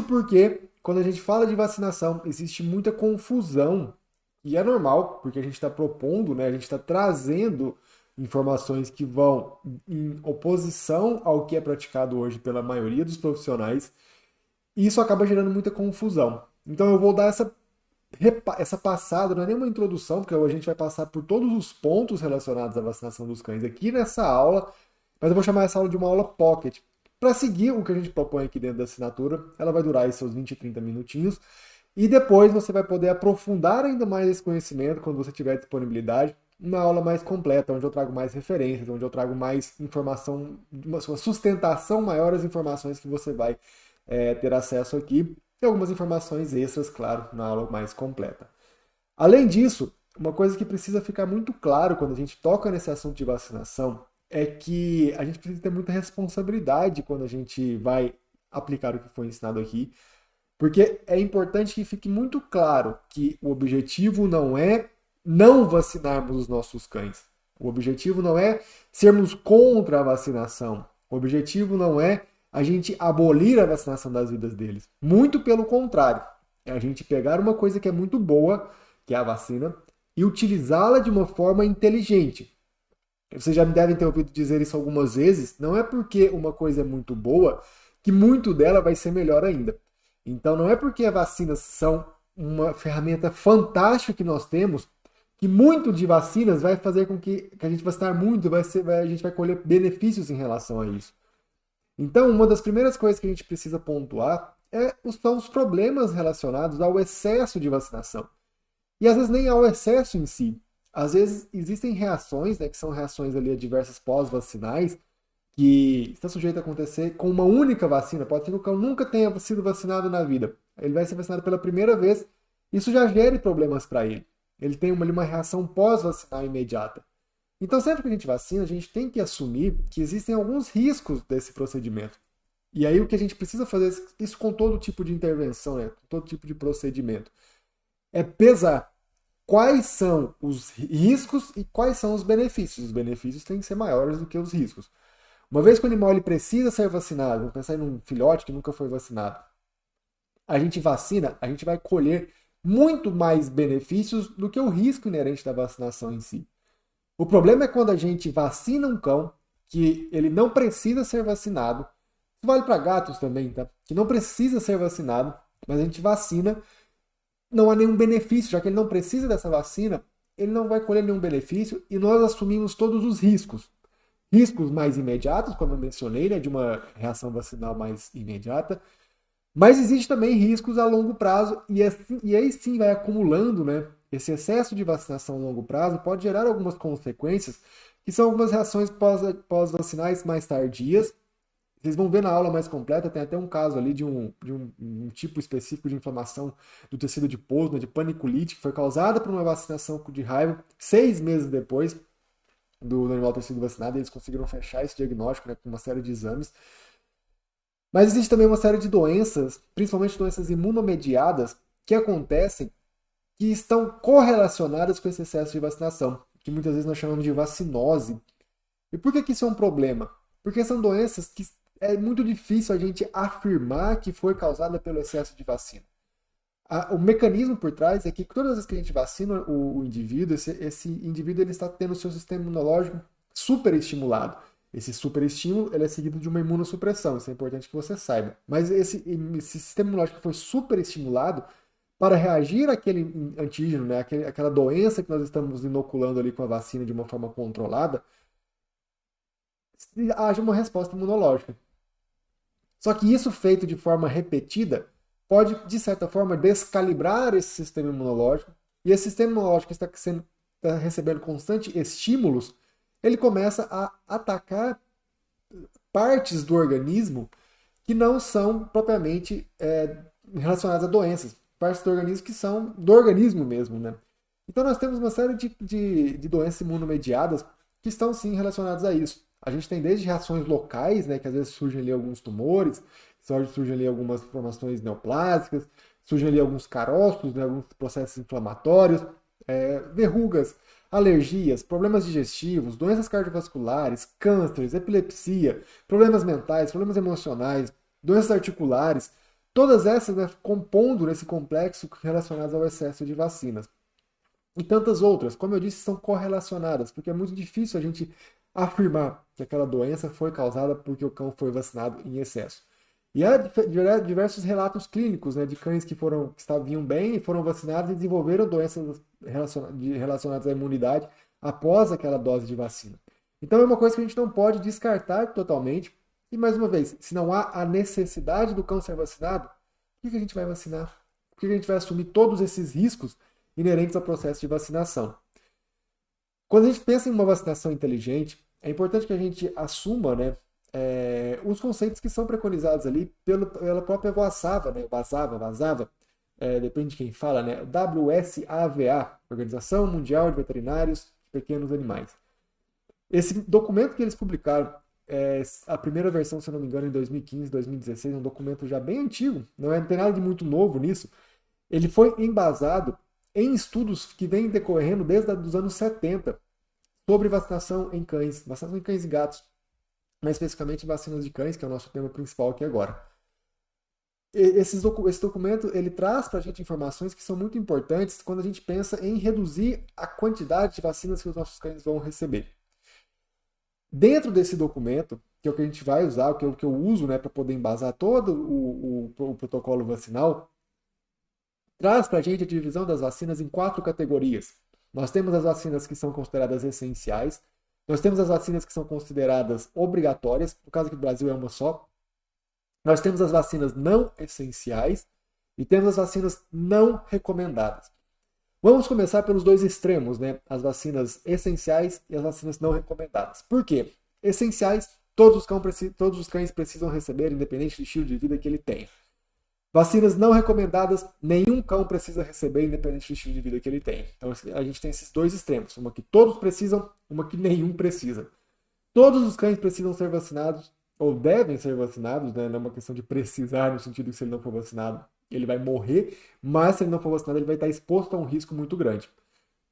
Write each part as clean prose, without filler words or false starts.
porque, quando a gente fala de vacinação, existe muita confusão, e é normal, porque a gente está propondo, né, a gente está trazendo informações que vão em oposição ao que é praticado hoje pela maioria dos profissionais, e isso acaba gerando muita confusão. Então eu vou dar essa passada, não é nenhuma introdução, porque a gente vai passar por todos os pontos relacionados à vacinação dos cães aqui nessa aula, mas eu vou chamar essa aula de uma aula pocket. Para seguir o que a gente propõe aqui dentro da assinatura, ela vai durar aí seus 20, 30 minutinhos, e depois você vai poder aprofundar ainda mais esse conhecimento quando você tiver disponibilidade, uma aula mais completa, onde eu trago mais referências, onde eu trago mais informação, uma sustentação maior às informações que você vai ter acesso aqui, e algumas informações extras, claro, na aula mais completa. Além disso, uma coisa que precisa ficar muito claro quando a gente toca nesse assunto de vacinação é que a gente precisa ter muita responsabilidade quando a gente vai aplicar o que foi ensinado aqui, porque é importante que fique muito claro que o objetivo não é não vacinarmos os nossos cães. O objetivo não é sermos contra a vacinação. O objetivo não é a gente abolir a vacinação das vidas deles. Muito pelo contrário. É a gente pegar uma coisa que é muito boa, que é a vacina, e utilizá-la de uma forma inteligente. Vocês já me devem ter ouvido dizer isso algumas vezes. Não é porque uma coisa é muito boa que muito dela vai ser melhor ainda. Então não é porque as vacinas são uma ferramenta fantástica que nós temos que muito de vacinas vai fazer com que a gente vacinar muito, a gente vai colher benefícios em relação a isso. Então, uma das primeiras coisas que a gente precisa pontuar são os problemas relacionados ao excesso de vacinação. E às vezes nem ao excesso em si. Às vezes existem reações, né, que são reações ali adversas pós-vacinais, que está sujeito a acontecer com uma única vacina. Pode ser que o cão nunca tenha sido vacinado na vida. Ele vai ser vacinado pela primeira vez, isso já gere problemas para ele. Ele tem uma reação pós-vacinal imediata. Então, sempre que a gente vacina, a gente tem que assumir que existem alguns riscos desse procedimento. E aí o que a gente precisa fazer, isso com todo tipo de intervenção, né, com todo tipo de procedimento, é pesar quais são os riscos e quais são os benefícios. Os benefícios têm que ser maiores do que os riscos. Uma vez que o animal ele precisa ser vacinado, vamos pensar em um filhote que nunca foi vacinado, a gente vacina, a gente vai colher muito mais benefícios do que o risco inerente da vacinação em si. O problema é quando a gente vacina um cão que ele não precisa ser vacinado. Isso vale para gatos também, tá? Que não precisa ser vacinado, mas a gente vacina, não há nenhum benefício, já que ele não precisa dessa vacina, ele não vai colher nenhum benefício e nós assumimos todos os riscos. Riscos mais imediatos, como eu mencionei, né, de uma reação vacinal mais imediata, mas existe também riscos a longo prazo e aí sim vai acumulando, né? Esse excesso de vacinação a longo prazo pode gerar algumas consequências, que são algumas reações pós-vacinais mais tardias. Vocês vão ver na aula mais completa, tem até um caso ali de um tipo específico de inflamação do tecido adiposo, né, de paniculite, que foi causada por uma vacinação de raiva. 6 meses depois do animal ter sido vacinado, eles conseguiram fechar esse diagnóstico, né, com uma série de exames. Mas existe também uma série de doenças, principalmente doenças imunomediadas, que acontecem que estão correlacionadas com esse excesso de vacinação, que muitas vezes nós chamamos de vacinose. E por que isso é um problema? Porque são doenças que é muito difícil a gente afirmar que foi causada pelo excesso de vacina. O mecanismo por trás é que todas as vezes que a gente vacina o indivíduo, esse indivíduo ele está tendo o seu sistema imunológico super estimulado. Esse superestímulo ele é seguido de uma imunossupressão, isso é importante que você saiba. Mas esse sistema imunológico foi super estimulado para reagir àquele antígeno, né, aquela doença que nós estamos inoculando ali com a vacina de uma forma controlada, haja uma resposta imunológica. Só que isso feito de forma repetida pode, de certa forma, descalibrar esse sistema imunológico, e esse sistema imunológico está recebendo constantes estímulos, ele começa a atacar partes do organismo que não são propriamente relacionadas a doenças, partes do organismo que são do organismo mesmo, né? Então nós temos uma série de doenças imunomediadas que estão sim relacionadas a isso. A gente tem desde reações locais, né, que às vezes surgem ali alguns tumores, surgem ali algumas formações neoplásicas, surgem ali alguns carócitos, né, alguns processos inflamatórios, verrugas, alergias, problemas digestivos, doenças cardiovasculares, cânceres, epilepsia, problemas mentais, problemas emocionais, doenças articulares. Todas essas, né, compondo nesse complexo relacionadas ao excesso de vacinas. E tantas outras, como eu disse, são correlacionadas, porque é muito difícil a gente afirmar que aquela doença foi causada porque o cão foi vacinado em excesso. E há diversos relatos clínicos, né, de cães que vinham bem e foram vacinados e desenvolveram doenças relacionadas à imunidade após aquela dose de vacina. Então é uma coisa que a gente não pode descartar totalmente. E mais uma vez, se não há a necessidade do cão ser vacinado, por que a gente vai vacinar? Por que a gente vai assumir todos esses riscos inerentes ao processo de vacinação? Quando a gente pensa em uma vacinação inteligente, é importante que a gente assuma, né, os conceitos que são preconizados ali pela própria VASAVA, né, VASAVA, depende de quem fala, né, WSAVA, Organização Mundial de Veterinários de Pequenos Animais. Esse documento que eles publicaram, a primeira versão, se eu não me engano, em 2015, 2016, é um documento já bem antigo, não tem nada de muito novo nisso. Ele foi embasado em estudos que vêm decorrendo desde os anos 70 sobre vacinação em cães e gatos, mais especificamente vacinas de cães, que é o nosso tema principal aqui agora. Esse documento ele traz para a gente informações que são muito importantes quando a gente pensa em reduzir a quantidade de vacinas que os nossos cães vão receber. Dentro desse documento, que é o que a gente vai usar, que é o que eu uso, né, para poder embasar todo o protocolo vacinal, traz para a gente a divisão das vacinas em 4 categorias. Nós temos as vacinas que são consideradas essenciais, nós temos as vacinas que são consideradas obrigatórias, no caso aqui do Brasil é uma só, nós temos as vacinas não essenciais e temos as vacinas não recomendadas. Vamos começar pelos dois extremos, né? As vacinas essenciais e as vacinas não recomendadas. Por quê? Essenciais, todos os cães precisam receber, independente do estilo de vida que ele tenha. Vacinas não recomendadas, nenhum cão precisa receber, independente do estilo de vida que ele tem. Então a gente tem esses dois extremos, uma que todos precisam, uma que nenhum precisa. Todos os cães precisam ser vacinados, ou devem ser vacinados, né? Não é uma questão de precisar, no sentido que se ele não for vacinado, ele vai morrer, mas se ele não for vacinado, ele vai estar exposto a um risco muito grande.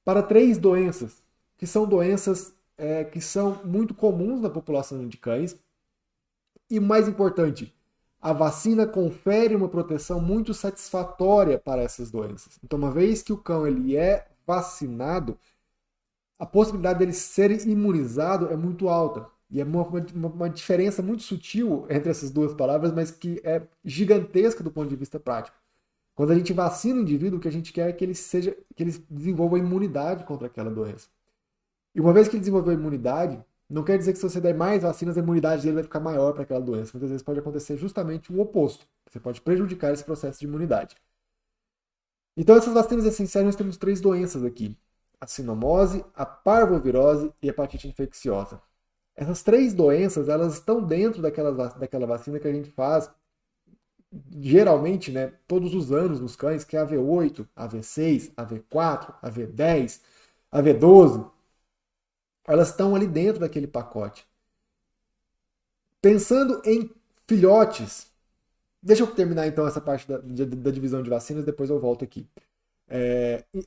Para 3 doenças, que são doenças que são muito comuns na população de cães, e mais importante, a vacina confere uma proteção muito satisfatória para essas doenças. Então, uma vez que o cão ele é vacinado, a possibilidade dele ser imunizado é muito alta. E é uma diferença muito sutil entre essas duas palavras, mas que é gigantesca do ponto de vista prático. Quando a gente vacina o indivíduo, o que a gente quer é que ele desenvolva imunidade contra aquela doença. E uma vez que ele desenvolveu imunidade, não quer dizer que se você der mais vacinas, a imunidade dele vai ficar maior para aquela doença. Muitas vezes pode acontecer justamente o oposto. Você pode prejudicar esse processo de imunidade. Então, essas vacinas essenciais, nós temos 3 doenças aqui: a sinomose, a parvovirose e a hepatite infecciosa. Essas 3 doenças, elas estão dentro daquela vacina que a gente faz, geralmente, né, todos os anos nos cães, que é a V8, a V6, a V4, a V10, a V12. Elas estão ali dentro daquele pacote. Pensando em filhotes, deixa eu terminar então essa parte da divisão de vacinas, depois eu volto aqui.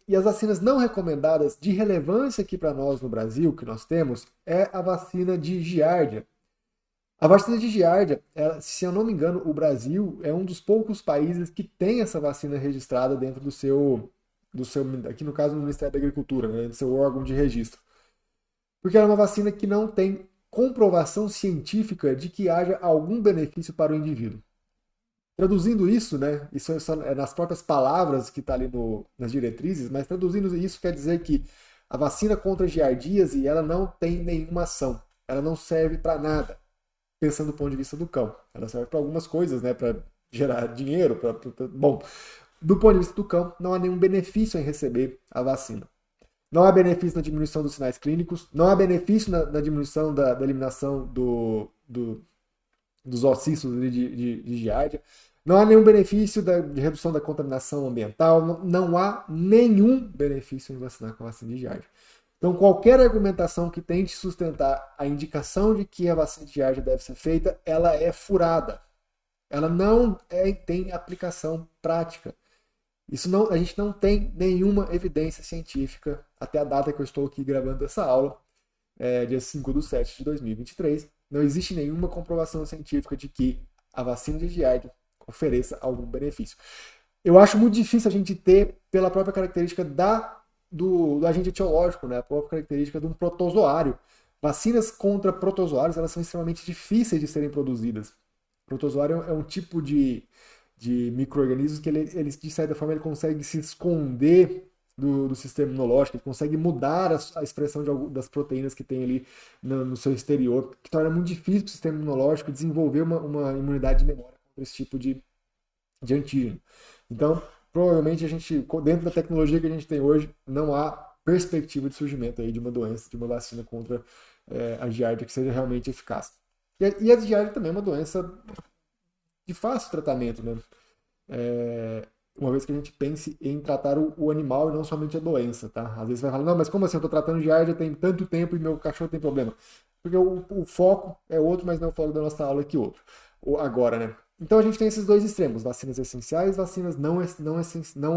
E as vacinas não recomendadas de relevância aqui para nós no Brasil, que nós temos, é a vacina de Giardia. A vacina de Giardia, se eu não me engano, o Brasil é um dos poucos países que tem essa vacina registrada dentro do seu aqui no caso do Ministério da Agricultura, né, do seu órgão de registro. Porque ela é uma vacina que não tem comprovação científica de que haja algum benefício para o indivíduo. Traduzindo isso, né, isso é nas próprias palavras que está ali nas diretrizes, mas traduzindo isso quer dizer que a vacina contra a giardíase ela não tem nenhuma ação, ela não serve para nada, pensando do ponto de vista do cão. Ela serve para algumas coisas, né, para gerar dinheiro, bom, do ponto de vista do cão, não há nenhum benefício em receber a vacina. Não há benefício na diminuição dos sinais clínicos, não há benefício na diminuição da eliminação dos ossícios de giardia, não há nenhum benefício de redução da contaminação ambiental, não há nenhum benefício em vacinar com a vacina de giardia. Então, qualquer argumentação que tente sustentar a indicação de que a vacina de giardia deve ser feita, ela é furada. Ela não tem aplicação prática. A gente não tem nenhuma evidência científica até a data que eu estou aqui gravando essa aula, dia 5/7/2023. Não existe nenhuma comprovação científica de que a vacina de giardia ofereça algum benefício. Eu acho muito difícil a gente ter, pela própria característica do agente etiológico, né? A própria característica de um protozoário. Vacinas contra protozoários, elas são extremamente difíceis de serem produzidas. Protozoário é um tipo de micro-organismo que ele, de certa forma, ele consegue se esconder do sistema imunológico, ele consegue mudar a expressão das proteínas que tem ali no seu exterior, que torna muito difícil para o sistema imunológico desenvolver uma imunidade de memória contra esse tipo de antígeno. Então, provavelmente a gente, dentro da tecnologia que a gente tem hoje, não há perspectiva de surgimento aí de uma doença, de uma vacina contra a giardia que seja realmente eficaz. E a giardia também é uma doença de fácil tratamento, né? Uma vez que a gente pense em tratar o animal e não somente a doença, tá? Às vezes vai falar, não, mas como assim? Eu tô tratando giardia tem tanto tempo e meu cachorro tem problema. Porque o foco é outro, mas não é o foco da nossa aula que outro. Agora, né? Então a gente tem esses dois extremos, vacinas essenciais, vacinas não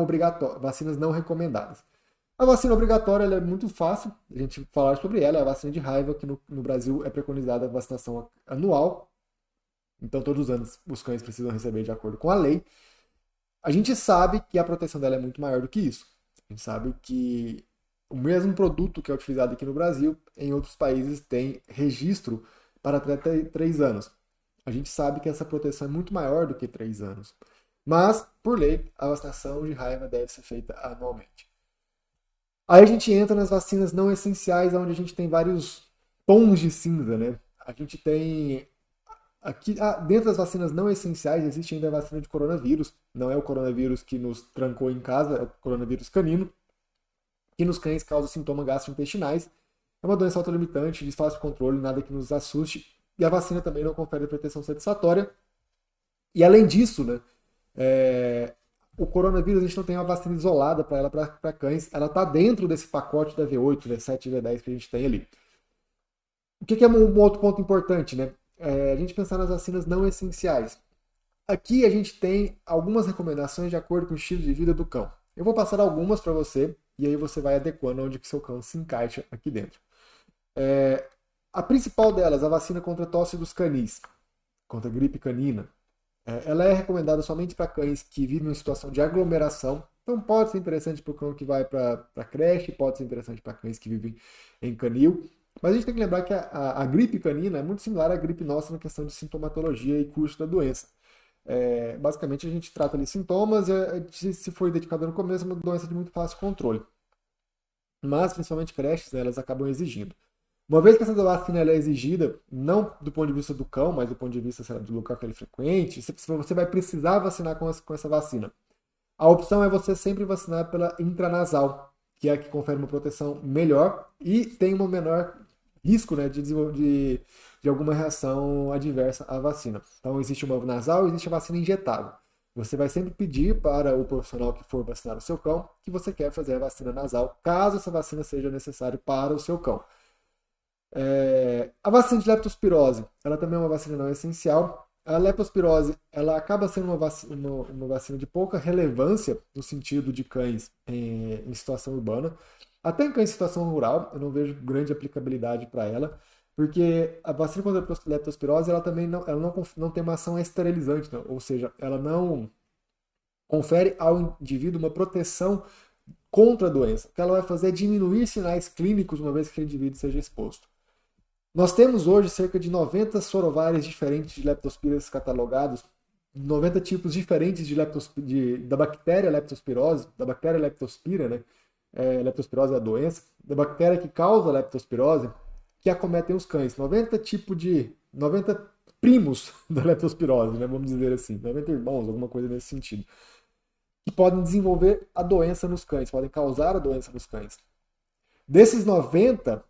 obrigatórias, vacinas não recomendadas. A vacina obrigatória ela é muito fácil a gente falar sobre ela, é a vacina de raiva, que no Brasil é preconizada a vacinação anual. Então todos os anos os cães precisam receber de acordo com a lei. A gente sabe que a proteção dela é muito maior do que isso. A gente sabe que o mesmo produto que é utilizado aqui no Brasil, em outros países tem registro para até 3 anos. A gente sabe que essa proteção é muito maior do que 3 anos. Mas, por lei, a vacinação de raiva deve ser feita anualmente. Aí a gente entra nas vacinas não essenciais, onde a gente tem vários tons de cinza, né? A gente tem aqui, dentro das vacinas não essenciais, existe ainda a vacina de coronavírus. Não é o coronavírus que nos trancou em casa, é o coronavírus canino, que nos cães causa sintomas gastrointestinais. É uma doença autolimitante, de fácil controle, nada que nos assuste. E a vacina também não confere proteção satisfatória. E além disso, né, o coronavírus a gente não tem uma vacina isolada para ela, para cães. Ela está dentro desse pacote da V8, V7 e V10 que a gente tem ali. O que é um outro ponto importante, né? A gente pensar nas vacinas não essenciais. Aqui a gente tem algumas recomendações de acordo com o estilo de vida do cão. Eu vou passar algumas para você e aí você vai adequando onde que seu cão se encaixa aqui dentro. A principal delas, a vacina contra tosse dos canis, contra gripe canina, ela é recomendada somente para cães que vivem em situação de aglomeração. Então pode ser interessante para o cão que vai para creche, pode ser interessante para cães que vivem em canil. Mas a gente tem que lembrar que a gripe canina é muito similar à gripe nossa na questão de sintomatologia e curso da doença. Basicamente a gente trata ali sintomas, se for identificado no começo, é uma doença de muito fácil controle. Mas principalmente creches, né, elas acabam exigindo. Uma vez que essa vacina ela é exigida, não do ponto de vista do cão, mas do ponto de vista do local que ele frequente, você vai precisar vacinar com essa vacina. A opção é você sempre vacinar pela intranasal, que é a que confere uma proteção melhor e tem um menor risco, né, de alguma reação adversa à vacina. Então existe uma nasal, existe a vacina injetável. Você vai sempre pedir para o profissional que for vacinar o seu cão que você quer fazer a vacina nasal, caso essa vacina seja necessária para o seu cão. A vacina de leptospirose, ela também é uma vacina não essencial. A leptospirose, ela acaba sendo uma vacina de pouca relevância no sentido de cães em situação urbana. Até em cães em situação rural, eu não vejo grande aplicabilidade para ela, porque a vacina contra a leptospirose, ela também não tem uma ação esterilizante, não. Ou seja, ela não confere ao indivíduo uma proteção contra a doença. O que ela vai fazer é diminuir sinais clínicos uma vez que o indivíduo seja exposto. Nós temos hoje cerca de 90 sorovários diferentes de leptospiras catalogados, 90 tipos diferentes da bactéria leptospirose, da bactéria leptospira, né? Leptospirose é a doença, da bactéria que causa a leptospirose, que acometem os cães. 90 primos da leptospirose, né? Vamos dizer assim, 90 irmãos, alguma coisa nesse sentido, que podem desenvolver a doença nos cães, podem causar a doença nos cães. Desses 90,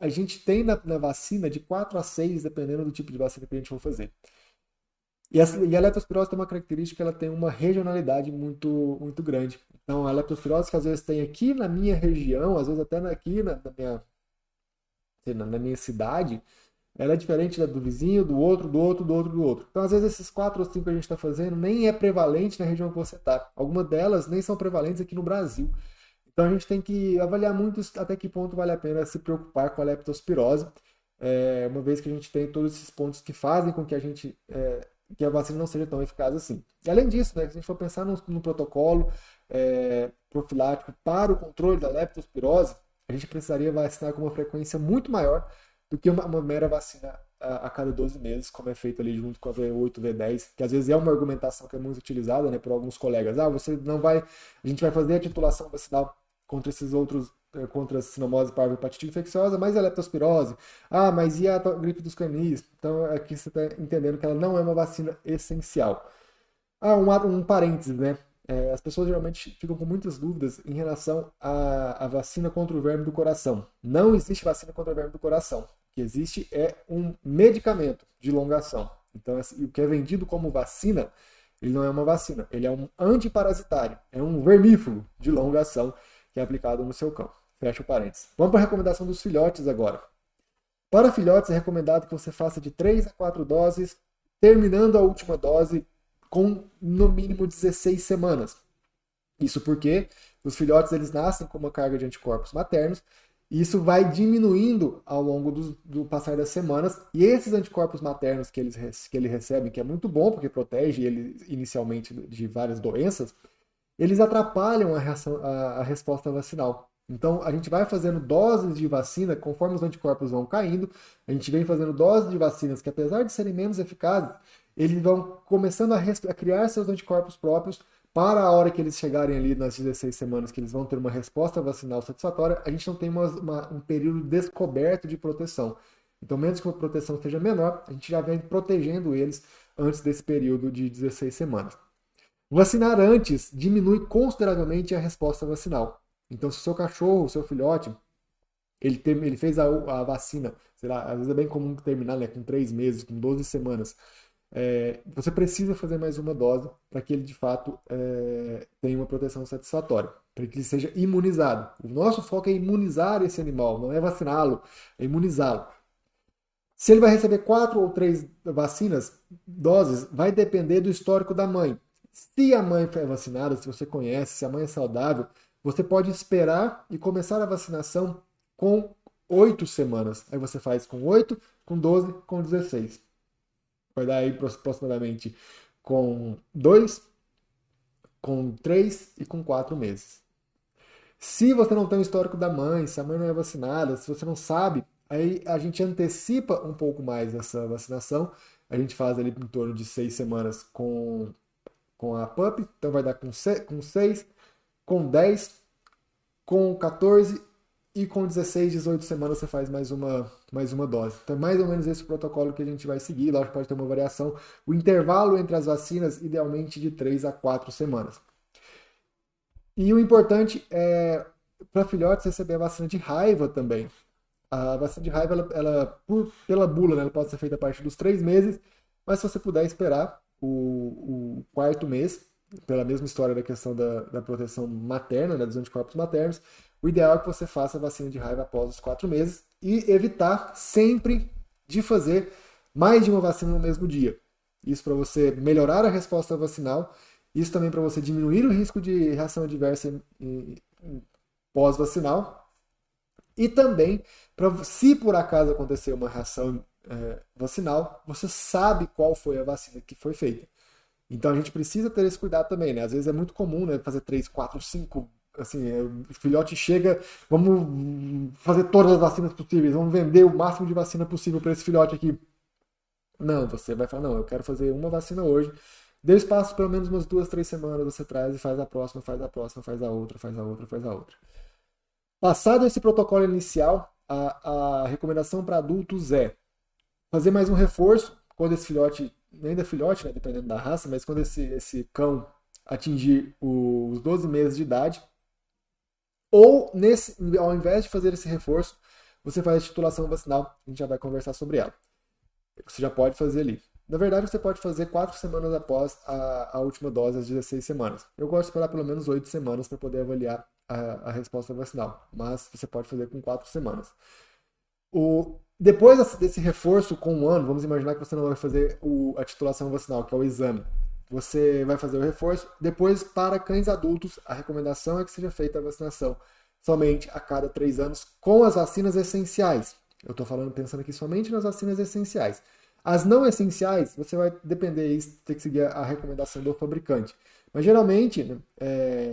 a gente tem na vacina de 4 a 6, dependendo do tipo de vacina que a gente for fazer. E a leptospirose tem uma característica, ela tem uma regionalidade muito, muito grande. Então, a leptospirose que às vezes tem aqui na minha região, às vezes até aqui na minha cidade, ela é diferente do vizinho, do outro, do outro, do outro, do outro. Então, às vezes, esses 4 ou 5 que a gente está fazendo nem é prevalente na região que você está. Algumas delas nem são prevalentes aqui no Brasil. Então a gente tem que avaliar muito até que ponto vale a pena se preocupar com a leptospirose, uma vez que a gente tem todos esses pontos que fazem com que a gente que a vacina não seja tão eficaz assim. E além disso, né, se a gente for pensar no protocolo profilático para o controle da leptospirose, a gente precisaria vacinar com uma frequência muito maior do que uma mera vacina a cada 12 meses, como é feito ali junto com a V8, V10, que às vezes é uma argumentação que é muito utilizada, né, por alguns colegas. Você não vai, a gente vai fazer a titulação vacinal contra esses outros, contra a sinomose parvo hepatite infecciosa, mas a leptospirose, mas e a gripe dos canis? Então aqui você está entendendo que ela não é uma vacina essencial. Um parênteses, né? As pessoas geralmente ficam com muitas dúvidas em relação à vacina contra o verme do coração. Não existe vacina contra o verme do coração. O que existe é um medicamento de longa ação. Então, o que é vendido como vacina, ele não é uma vacina, ele é um antiparasitário, é um vermífugo de longa ação que é aplicado no seu cão. Fecha o parênteses. Vamos para a recomendação dos filhotes agora. Para filhotes é recomendado que você faça de 3 a 4 doses, terminando a última dose com no mínimo 16 semanas. Isso porque os filhotes eles nascem com uma carga de anticorpos maternos e isso vai diminuindo ao longo do passar das semanas. E esses anticorpos maternos que ele recebe, que é muito bom porque protege ele inicialmente de várias doenças, eles atrapalham a resposta vacinal. Então, a gente vai fazendo doses de vacina conforme os anticorpos vão caindo. A gente vem fazendo doses de vacinas que, apesar de serem menos eficazes, eles vão começando a criar seus anticorpos próprios para a hora que eles chegarem ali nas 16 semanas, que eles vão ter uma resposta vacinal satisfatória, a gente não tem um período descoberto de proteção. Então, menos que a proteção seja menor, a gente já vem protegendo eles antes desse período de 16 semanas. Vacinar antes diminui consideravelmente a resposta vacinal. Então, se o seu cachorro, o seu filhote, ele fez a vacina, sei lá, às vezes é bem comum terminar, né, com 3 meses, com 12 semanas, você precisa fazer mais uma dose para que ele de fato tenha uma proteção satisfatória, para que ele seja imunizado. O nosso foco é imunizar esse animal, não é vaciná-lo, é imunizá-lo. Se ele vai receber 4 ou 3 vacinas, doses, vai depender do histórico da mãe. Se a mãe é vacinada, se você conhece, se a mãe é saudável, você pode esperar e começar a vacinação com 8 semanas. Aí você faz com 8, com 12, com 16. Vai dar aí aproximadamente com 2, com 3 e com 4 meses. Se você não tem o histórico da mãe, se a mãe não é vacinada, se você não sabe, aí a gente antecipa um pouco mais essa vacinação. A gente faz ali em torno de 6 semanas com a PUP, então vai dar com 6, com 10, com 14 e com 16, 18 semanas você faz mais uma dose. Então é mais ou menos esse o protocolo que a gente vai seguir, lógico que pode ter uma variação. O intervalo entre as vacinas, idealmente de 3 a 4 semanas. E o importante é para filhotes receber a vacina de raiva também. A vacina de raiva, pela bula, né, ela pode ser feita a partir dos 3 meses, mas se você puder esperar o quarto mês, pela mesma história da questão da proteção materna, né, dos anticorpos maternos, o ideal é que você faça a vacina de raiva após os 4 meses e evitar sempre de fazer mais de uma vacina no mesmo dia. Isso para você melhorar a resposta vacinal, isso também para você diminuir o risco de reação adversa pós-vacinal e também, se por acaso acontecer uma reação vacinal, você sabe qual foi a vacina que foi feita. Então a gente precisa ter esse cuidado também, né? Às vezes é muito comum, né, fazer 3, 4, 5, assim, o filhote chega, vamos fazer todas as vacinas possíveis, vamos vender o máximo de vacina possível para esse filhote aqui. Não, você vai falar, não, eu quero fazer uma vacina hoje, dê espaço pelo menos umas 2, 3 semanas, você traz e faz a próxima, faz a próxima, faz a outra, faz a outra, faz a outra. Passado esse protocolo inicial, a recomendação para adultos é fazer mais um reforço quando esse filhote, ainda filhote, né, dependendo da raça, mas quando esse cão atingir os 12 meses de idade, ou ao invés de fazer esse reforço, você faz a titulação vacinal, a gente já vai conversar sobre ela. Você já pode fazer ali. Na verdade, você pode fazer 4 semanas após a última dose, as 16 semanas. Eu gosto de esperar pelo menos 8 semanas para poder avaliar a resposta vacinal, mas você pode fazer com 4 semanas. Depois desse reforço com 1 ano, vamos imaginar que você não vai fazer a titulação vacinal, que é o exame. Você vai fazer o reforço. Depois, para cães adultos, a recomendação é que seja feita a vacinação somente a cada 3 anos com as vacinas essenciais. Eu estou pensando aqui somente nas vacinas essenciais. As não essenciais, você vai depender, ter que seguir a recomendação do fabricante. Mas geralmente, né,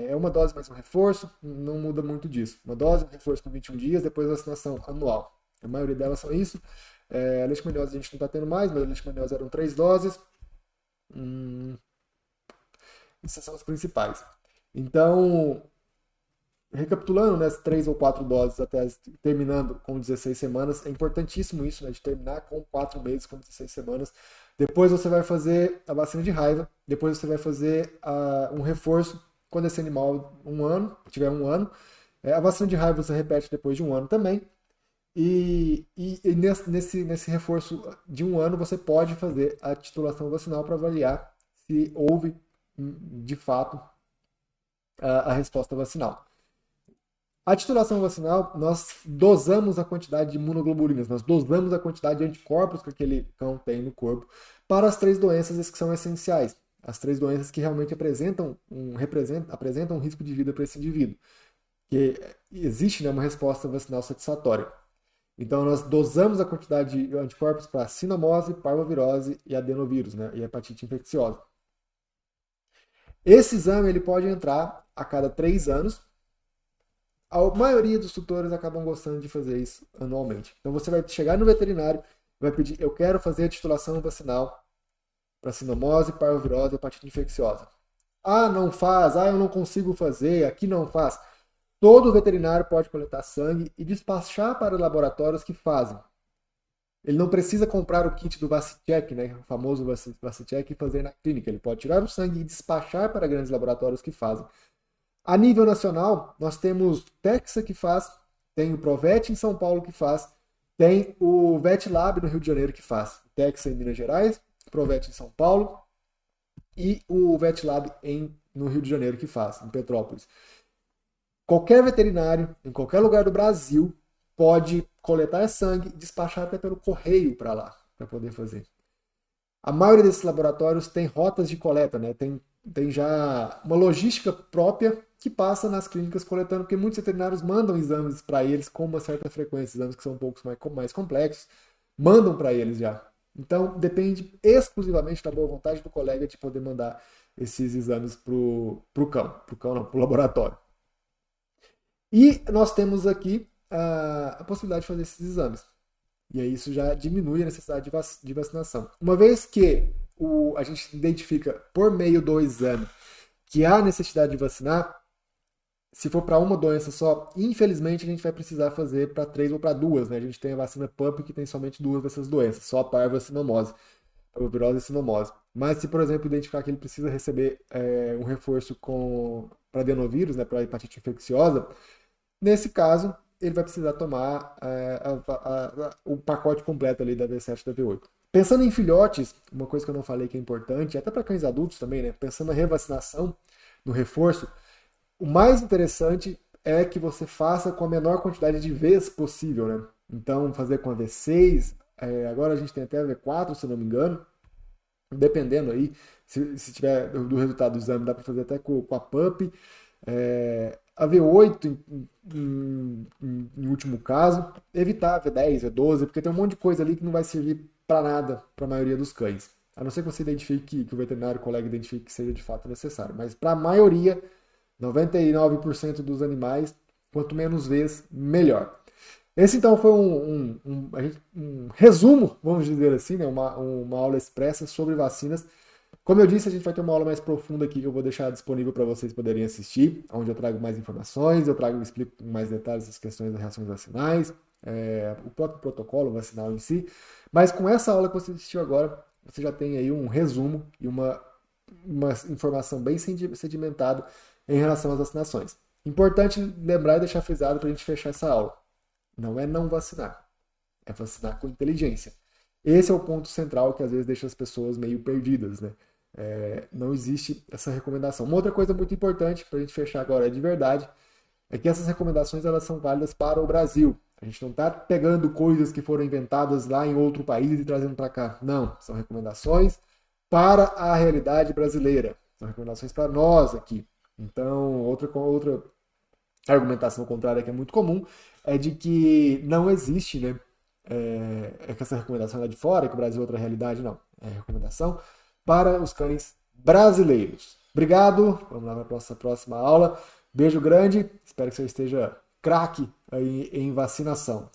é uma dose mais um reforço, não muda muito disso. Uma dose, um reforço com 21 dias, depois vacinação anual. A maioria delas são isso. A leishmaniose a gente não está tendo mais, mas a leishmaniose eram 3 doses. Essas são as principais. Então, recapitulando, né, as 3 ou 4 doses terminando com 16 semanas, é importantíssimo isso, né, de terminar com 4 meses, com 16 semanas. Depois você vai fazer a vacina de raiva, depois você vai fazer um reforço quando esse animal tiver um ano. A vacina de raiva você repete depois de um ano também. E nesse reforço de um ano você pode fazer a titulação vacinal para avaliar se houve de fato a resposta vacinal. A titulação vacinal, nós dosamos a quantidade de imunoglobulinas, nós dosamos a quantidade de anticorpos que aquele cão tem no corpo para as 3 doenças que são essenciais. As 3 doenças que realmente apresentam um risco de vida para esse indivíduo. Que existe, né, uma resposta vacinal satisfatória. Então, nós dosamos a quantidade de anticorpos para sinomose, parvovirose e adenovírus, né, e hepatite infecciosa. Esse exame ele pode entrar a cada 3 anos. A maioria dos tutores acabam gostando de fazer isso anualmente. Então você vai chegar no veterinário, vai pedir, eu quero fazer a titulação vacinal para sinomose, parvovirose e hepatite infecciosa. Ah, não faz, eu não consigo fazer, aqui não faz. Todo veterinário pode coletar sangue e despachar para laboratórios que fazem. Ele não precisa comprar o kit do VaciCheck, né, o famoso VaciCheck, e fazer na clínica. Ele pode tirar o sangue e despachar para grandes laboratórios que fazem. A nível nacional, nós temos Texa que faz, tem o Provet em São Paulo que faz, tem o VetLab no Rio de Janeiro que faz. Texa em Minas Gerais, Provet em São Paulo e o VetLab no Rio de Janeiro que faz, em Petrópolis. Qualquer veterinário, em qualquer lugar do Brasil, pode coletar sangue e despachar até pelo correio para lá, para poder fazer. A maioria desses laboratórios tem rotas de coleta, né? Tem já uma logística própria que passa nas clínicas coletando, porque muitos veterinários mandam exames para eles com uma certa frequência, exames que são um pouco mais complexos, mandam para eles já. Então, depende exclusivamente da boa vontade do colega de poder mandar esses exames pro laboratório. E nós temos aqui a possibilidade de fazer esses exames. E aí isso já diminui a necessidade de vacinação. Uma vez que a gente identifica por meio do exame que há necessidade de vacinar, se for para uma doença só, infelizmente a gente vai precisar fazer para 3 ou para 2, né? A gente tem a vacina PUP que tem somente 2 dessas doenças, só a parva e a sinomose, parvovirose e sinomose. Mas se, por exemplo, identificar que ele precisa receber um reforço para adenovírus, né, para hepatite infecciosa, nesse caso ele vai precisar tomar o pacote completo ali da V7 e da V8. Pensando em filhotes, uma coisa que eu não falei que é importante, até para cães adultos também, né? Pensando na revacinação, no reforço, o mais interessante é que você faça com a menor quantidade de vezes possível, né? Então, fazer com a V6, agora a gente tem até a V4, se não me engano, dependendo aí, se tiver do resultado do exame, dá para fazer até com a PUP, a V8 em último caso, evitar a V10, V12, porque tem um monte de coisa ali que não vai servir para nada para a maioria dos cães. A não ser que você identifique, que o veterinário colega identifique que seja de fato necessário. Mas para a maioria, 99% dos animais, quanto menos vezes, melhor. Esse então foi um resumo, vamos dizer assim, né? uma aula expressa sobre vacinas. Como eu disse, a gente vai ter uma aula mais profunda aqui que eu vou deixar disponível para vocês poderem assistir, onde eu trago mais informações, explico com mais detalhes as questões das reações vacinais, o próprio protocolo vacinal em si. Mas com essa aula que você assistiu agora, você já tem aí um resumo e uma informação bem sedimentada em relação às vacinações. Importante lembrar e deixar frisado para a gente fechar essa aula. Não é não vacinar, é vacinar com inteligência. Esse é o ponto central que às vezes deixa as pessoas meio perdidas, né? Não existe essa recomendação. Uma outra coisa muito importante para a gente fechar agora de verdade é que essas recomendações elas são válidas para o Brasil. A gente não está pegando coisas que foram inventadas lá em outro país e trazendo para cá. Não, são recomendações para a realidade brasileira. São recomendações para nós aqui. Então, outra argumentação contrária que é muito comum é de que não existe, né, é que essa recomendação é de fora, que o Brasil é outra realidade, não. É recomendação para os cães brasileiros. Obrigado, vamos lá para a nossa próxima aula. Beijo grande, espero que você esteja craque aí em vacinação.